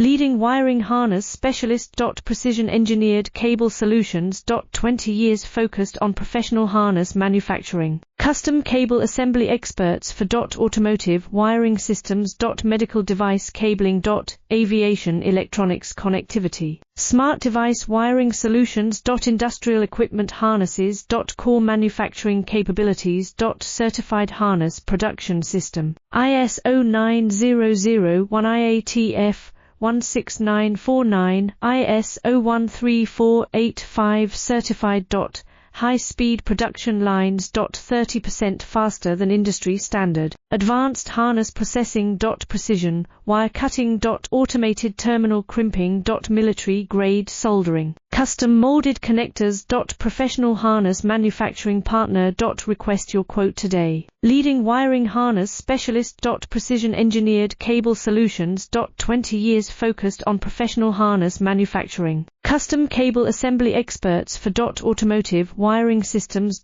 Leading wiring harness specialist. Precision engineered cable solutions. 20 years focused on professional harness manufacturing. Custom cable assembly experts for automotive wiring systems. Medical device cabling. Aviation electronics connectivity. Smart device wiring solutions. Industrial equipment harnesses. Core manufacturing capabilities. Certified harness production system. ISO 9001 IATF 16949, ISO 13485 certified. High-speed production lines. 30% faster than industry standard. Advanced harness processing. Precision wire cutting. Automated terminal crimping. Military-grade soldering. Custom molded connectors. Professional harness manufacturing partner. Request your quote today. Leading wiring harness specialist. Precision engineered cable solutions. 20 years focused on professional harness manufacturing. Custom cable assembly experts for automotive wiring systems.